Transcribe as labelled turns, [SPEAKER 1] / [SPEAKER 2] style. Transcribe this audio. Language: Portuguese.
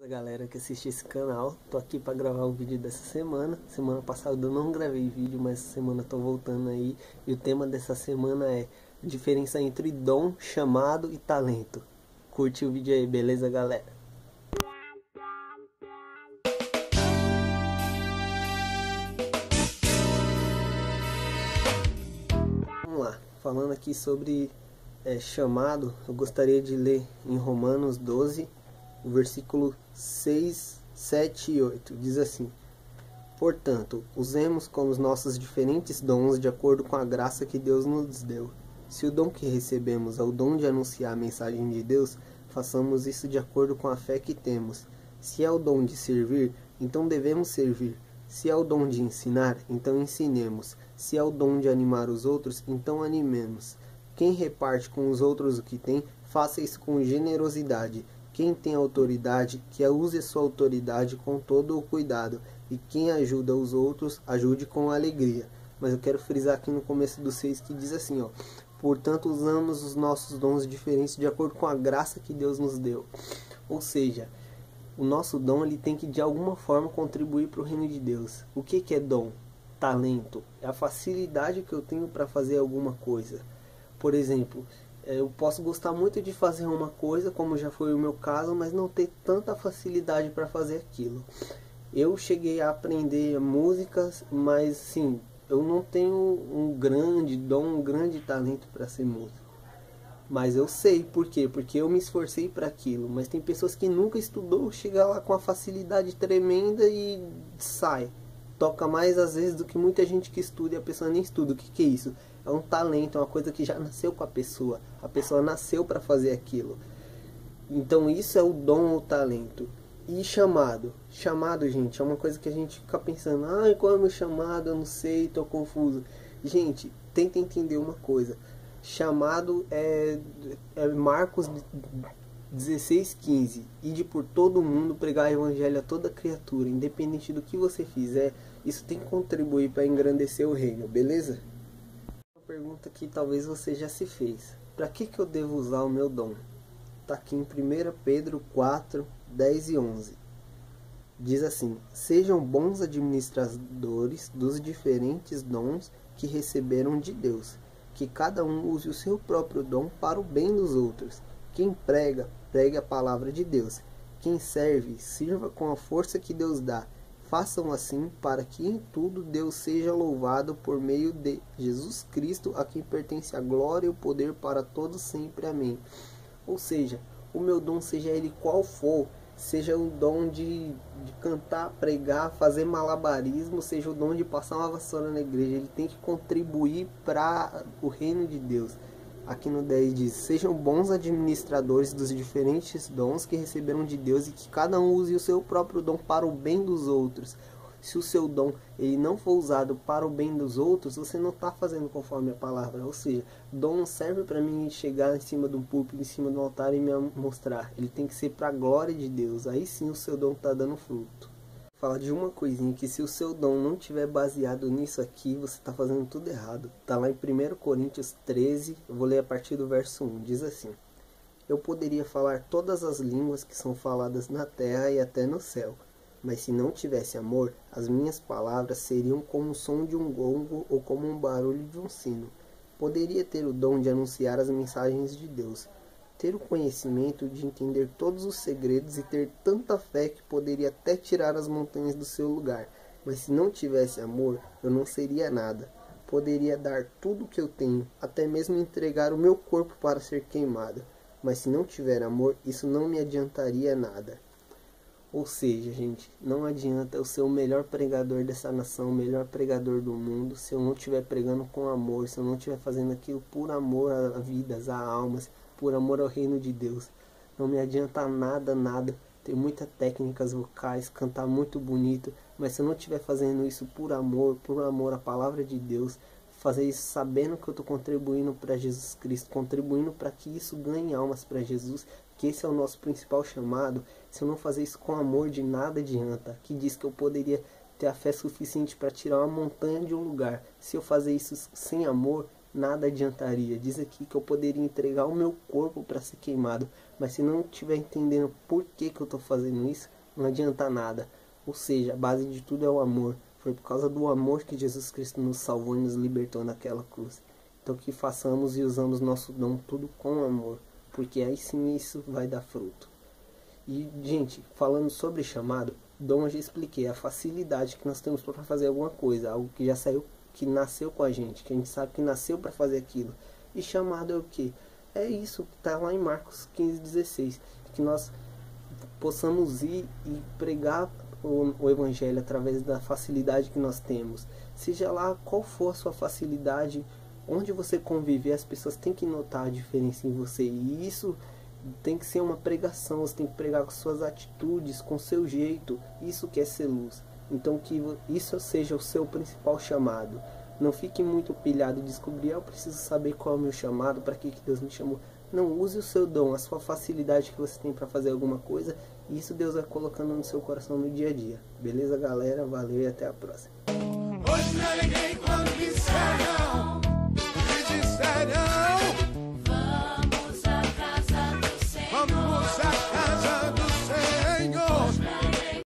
[SPEAKER 1] Galera que assiste esse canal, tô aqui para gravar um vídeo dessa semana. Semana passada eu não gravei vídeo, mas essa semana tô voltando aí. E o tema dessa semana é a diferença entre dom, chamado e talento. Curte o vídeo aí, beleza, galera? Vamos lá, falando aqui sobre chamado, eu gostaria de ler em Romanos 12, o versículo 6, 7 e 8, diz assim: portanto, usemos com os nossos diferentes dons de acordo com a graça que Deus nos deu. Se o dom que recebemos é o dom de anunciar a mensagem de Deus, façamos isso de acordo com a fé que temos. Se é o dom de servir, então devemos servir. Se é o dom de ensinar, então ensinemos. Se é o dom de animar os outros, então animemos. Quem reparte com os outros o que tem, faça isso com generosidade. Quem tem autoridade, que use a sua autoridade com todo o cuidado. E quem ajuda os outros, ajude com alegria. Mas eu quero frisar aqui no começo do 6 que diz assim, ó: portanto, usamos os nossos dons diferentes de acordo com a graça que Deus nos deu. Ou seja, o nosso dom ele tem que de alguma forma contribuir para o reino de Deus. O que é dom? Talento. É a facilidade que eu tenho para fazer alguma coisa. Por exemplo, eu posso gostar muito de fazer uma coisa, como já foi o meu caso, mas não ter tanta facilidade para fazer aquilo. Eu cheguei a aprender músicas, mas sim, eu não tenho um grande dom, um grande talento para ser músico. Mas eu sei por quê? Porque eu me esforcei para aquilo. Mas tem pessoas que nunca estudou, chega lá com uma facilidade tremenda e sai. Toca mais às vezes do que muita gente que estuda e a pessoa nem estuda. O que é isso? É um talento, é uma coisa que já nasceu com a pessoa. A pessoa nasceu para fazer aquilo. Então isso é o dom ou talento. E chamado? Chamado, gente, é uma coisa que a gente fica pensando: ai, qual é o meu chamado? Eu não sei, estou confuso. Gente, tenta entender uma coisa. Chamado é Marcos 16:15. Ide por todo mundo pregar o evangelho a toda criatura. Independente do que você fizer, isso tem que contribuir para engrandecer o reino, beleza? Uma pergunta que talvez você já se fez: para que eu devo usar o meu dom? Está aqui em 1 Pedro 4, 10 e 11. Diz assim: sejam bons administradores dos diferentes dons que receberam de Deus. Que cada um use o seu próprio dom para o bem dos outros. Quem prega, pregue a palavra de Deus. Quem serve, sirva com a força que Deus dá. Façam assim para que em tudo Deus seja louvado por meio de Jesus Cristo, a quem pertence a glória e o poder para todos sempre. Amém. Ou seja, o meu dom, seja ele qual for, seja o dom de cantar, pregar, fazer malabarismo, seja o dom de passar uma vassoura na igreja, ele tem que contribuir para o reino de Deus. Aqui no 10 diz: sejam bons administradores dos diferentes dons que receberam de Deus e que cada um use o seu próprio dom para o bem dos outros. Se o seu dom ele não for usado para o bem dos outros, você não está fazendo conforme a palavra. Ou seja, dom serve para mim chegar em cima do púlpito, em cima do altar e me mostrar. Ele tem que ser para a glória de Deus. Aí sim o seu dom está dando fruto. Falar de uma coisinha, que se o seu dom não estiver baseado nisso aqui, você está fazendo tudo errado. Está lá em 1 Coríntios 13, eu vou ler a partir do verso 1. Diz assim: eu poderia falar todas as línguas que são faladas na terra e até no céu. Mas se não tivesse amor, as minhas palavras seriam como o som de um gongo ou como um barulho de um sino. Poderia ter o dom de anunciar as mensagens de Deus, ter o conhecimento de entender todos os segredos e ter tanta fé que poderia até tirar as montanhas do seu lugar. Mas se não tivesse amor, eu não seria nada. Poderia dar tudo o que eu tenho, até mesmo entregar o meu corpo para ser queimado. Mas se não tiver amor, isso não me adiantaria nada. Ou seja, gente, não adianta eu ser o melhor pregador dessa nação, o melhor pregador do mundo, se eu não estiver pregando com amor, se eu não estiver fazendo aquilo por amor a vidas, a almas, por amor ao reino de Deus. Não me adianta nada ter muitas técnicas vocais, cantar muito bonito, mas se eu não estiver fazendo isso por amor à palavra de Deus, fazer isso sabendo que eu estou contribuindo para Jesus Cristo, contribuindo para que isso ganhe almas para Jesus, que esse é o nosso principal chamado. Se eu não fazer isso com amor, de nada adianta. Aqui diz que eu poderia ter a fé suficiente para tirar uma montanha de um lugar. Se eu fazer isso sem amor, nada adiantaria. Diz aqui que eu poderia entregar o meu corpo para ser queimado, mas se não estiver entendendo por que eu estou fazendo isso, não adianta nada. Ou seja, a base de tudo é o amor. Foi por causa do amor que Jesus Cristo nos salvou e nos libertou naquela cruz. Então que façamos e usamos nosso dom tudo com amor, porque aí sim isso vai dar fruto. E, gente, falando sobre chamado, dom eu já expliquei, a facilidade que nós temos para fazer alguma coisa, algo que já saiu, que nasceu com a gente sabe que nasceu para fazer aquilo. E chamado é o que? É isso que está lá em Marcos 15:16, que nós possamos ir e pregar o evangelho através da facilidade que nós temos. Seja lá qual for a sua facilidade, onde você conviver, as pessoas têm que notar a diferença em você. E isso tem que ser uma pregação, você tem que pregar com suas atitudes, com seu jeito. Isso que é ser luz. Então que isso seja o seu principal chamado. Não fique muito pilhado de descobrir, eu preciso saber qual é o meu chamado, para que Deus me chamou. Não, use o seu dom, a sua facilidade que você tem para fazer alguma coisa. E isso Deus vai colocando no seu coração no dia a dia. Beleza, galera? Valeu e até a próxima.
[SPEAKER 2] Hoje me alegrei quando disseram